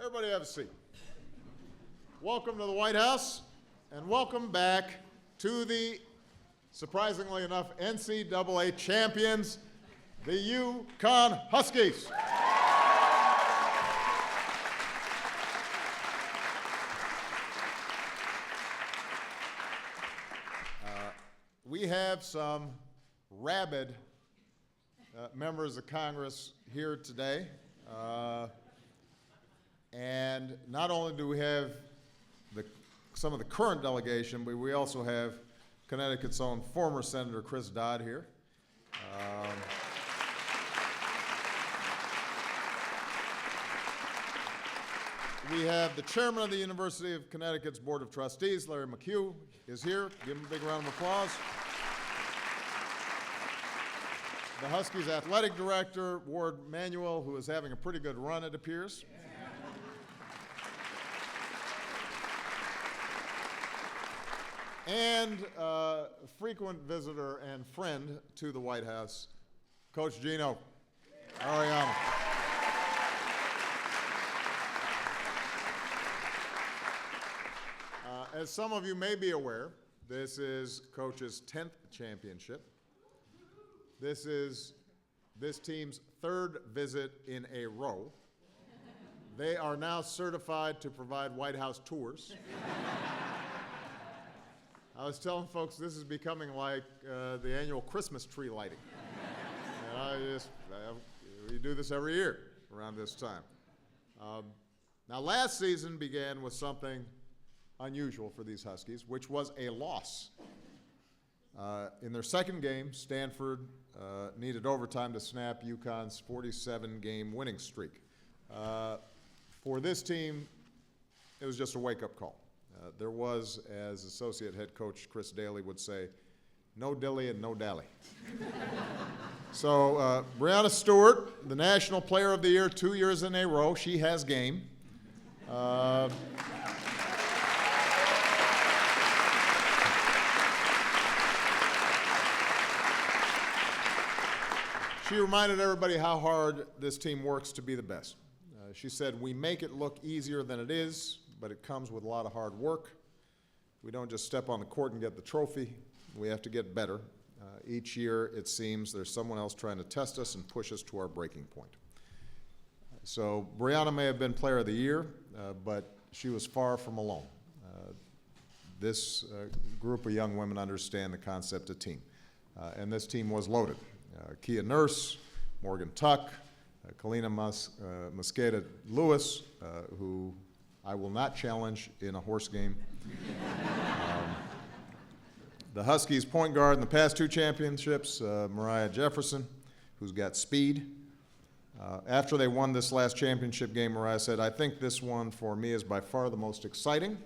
Everybody have a seat. Welcome to the White House, and welcome back to the, surprisingly enough, NCAA champions, the UConn Huskies. We have some rabid members of Congress here today. And not only do we have some of the current delegation, but we also have Connecticut's own former Senator Chris Dodd here. We have the chairman of the University of Connecticut's Board of Trustees, Larry McHugh, is here. Give him a big round of applause. The Huskies athletic director, Ward Manuel, who is having a pretty good run, it appears. And a frequent visitor and friend to the White House, Coach Gino Ariano. As some of you may be aware, this is Coach's 10th championship. This is this team's third visit in a row. They are now certified to provide White House tours. I was telling folks this is becoming like the annual Christmas tree lighting. And we do this every year around this time. Now last season began with something unusual for these Huskies, which was a loss. In their second game, Stanford needed overtime to snap UConn's 47-game winning streak. For this team, it was just a wake-up call. There was, as associate head coach Chris Daly would say, no dilly and no dally. So Brianna Stewart, the National Player of the Year 2 years in a row, she has game. She reminded everybody how hard this team works to be the best. She said, we make it look easier than it is, but it comes with a lot of hard work. We don't just step on the court and get the trophy. We have to get better. Each year, it seems, there's someone else trying to test us and push us to our breaking point. So Brianna may have been Player of the Year, but she was far from alone. This group of young women understand the concept of team. And this team was loaded. Kia Nurse, Morgan Tuck, Kalina Mosqueda Lewis, who I will not challenge in a horse game. The Huskies point guard in the past two championships, Mariah Jefferson, who's got speed. After they won this last championship game, Mariah said, I think this one for me is by far the most exciting.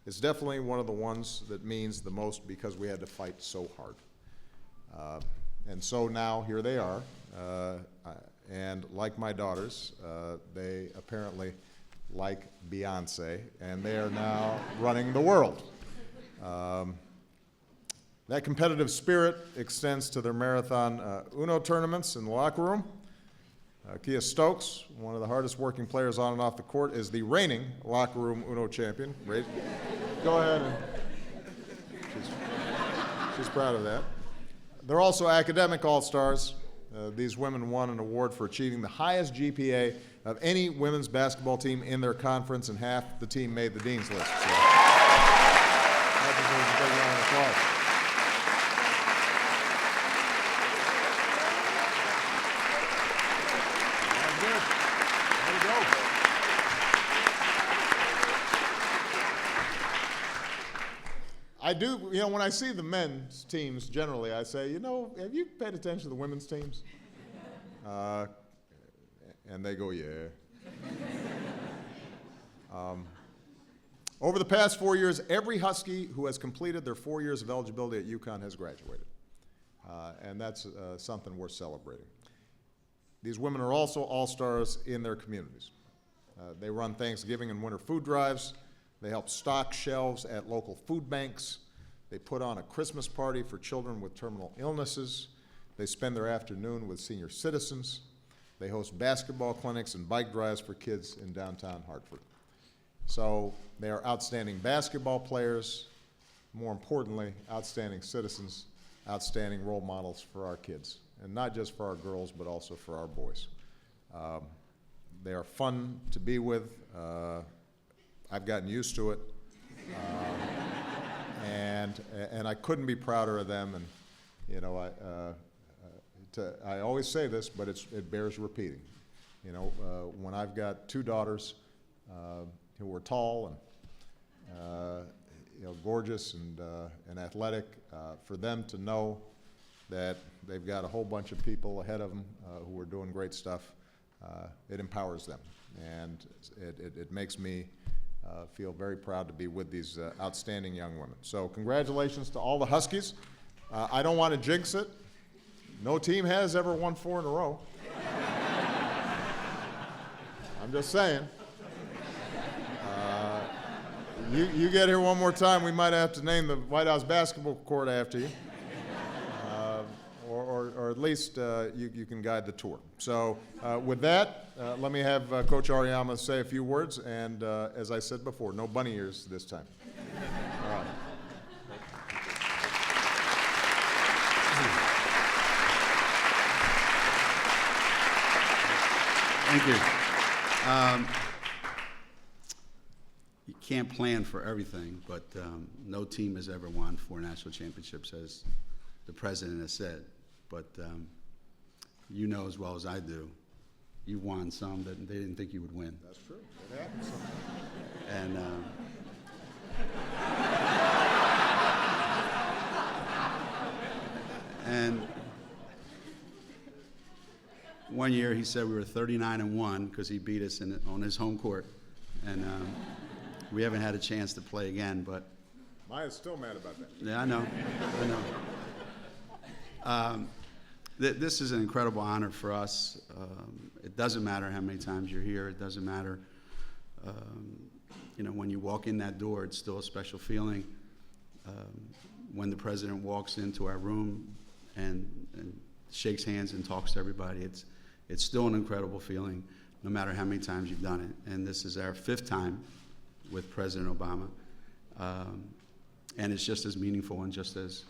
It's definitely one of the ones that means the most because we had to fight so hard. And so now here they are, and like my daughters, they apparently like Beyonce, and they are now running the world. That competitive spirit extends to their marathon Uno tournaments in the locker room. Kia Stokes, one of the hardest working players on and off the court, is the reigning locker room Uno champion. Go ahead. She's proud of that. They're also academic all-stars. These women won an award for achieving the highest GPA of any women's basketball team in their conference, and half the team made the dean's list. So that deserves a big round of applause. I do, when I see the men's teams generally, I say, have you paid attention to the women's teams? And they go, yeah. Over the past 4 years, every Husky who has completed their 4 years of eligibility at UConn has graduated. And that's something worth celebrating. These women are also all-stars in their communities. They run Thanksgiving and winter food drives. They help stock shelves at local food banks. They put on a Christmas party for children with terminal illnesses. They spend their afternoon with senior citizens. They host basketball clinics and bike drives for kids in downtown Hartford. So they are outstanding basketball players, more importantly, outstanding citizens, outstanding role models for our kids, and not just for our girls, but also for our boys. They are fun to be with. I've gotten used to it, and I couldn't be prouder of them. And you know, I always say this, but it bears repeating. You know, when I've got two daughters who are tall and you know, gorgeous and athletic, for them to know that they've got a whole bunch of people ahead of them who are doing great stuff, it empowers them, and it makes me feel very proud to be with these outstanding young women. So congratulations to all the Huskies. I don't want to jinx it. No team has ever won 4 in a row. I'm just saying. You get here one more time, we might have to name the White House basketball court after you. Or at least you can guide the tour. So with that, let me have Coach Auriemma say a few words, and as I said before, no bunny ears this time. All right. Thank you. You can't plan for everything, but no team has ever won 4 national championships, as the president has said. But you know as well as I do, you won some that they didn't think you would win. That's true. It happens sometimes. And one year he said we were 39-1 because he beat us on his home court, and we haven't had a chance to play again. But Maya's still mad about that. yeah, I know. This is an incredible honor for us. It doesn't matter how many times you're here. It doesn't matter. You know, when you walk in that door, it's still a special feeling. When the president walks into our room and shakes hands and talks to everybody, it's still an incredible feeling, no matter how many times you've done it. And this is our 5th time with President Obama. And it's just as meaningful and just as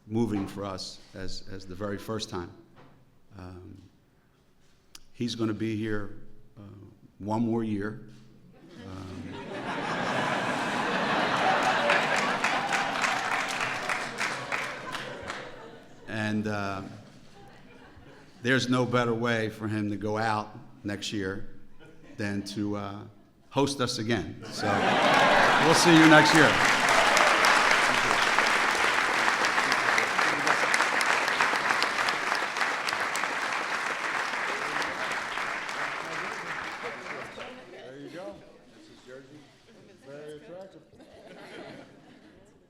moving for us as the very first time. He's going to be here one more year. And there's no better way for him to go out next year than to host us again. So we'll see you next year. There you go. This is jersey. Very attractive.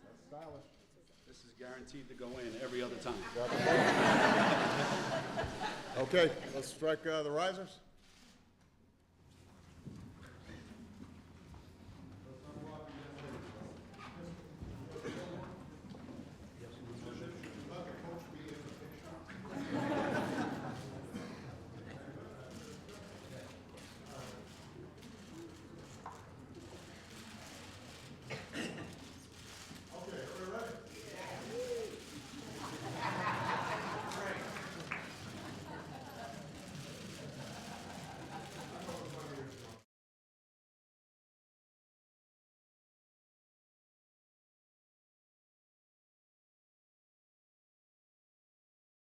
That's stylish. This is guaranteed to go in every other time. Okay, let's strike the risers.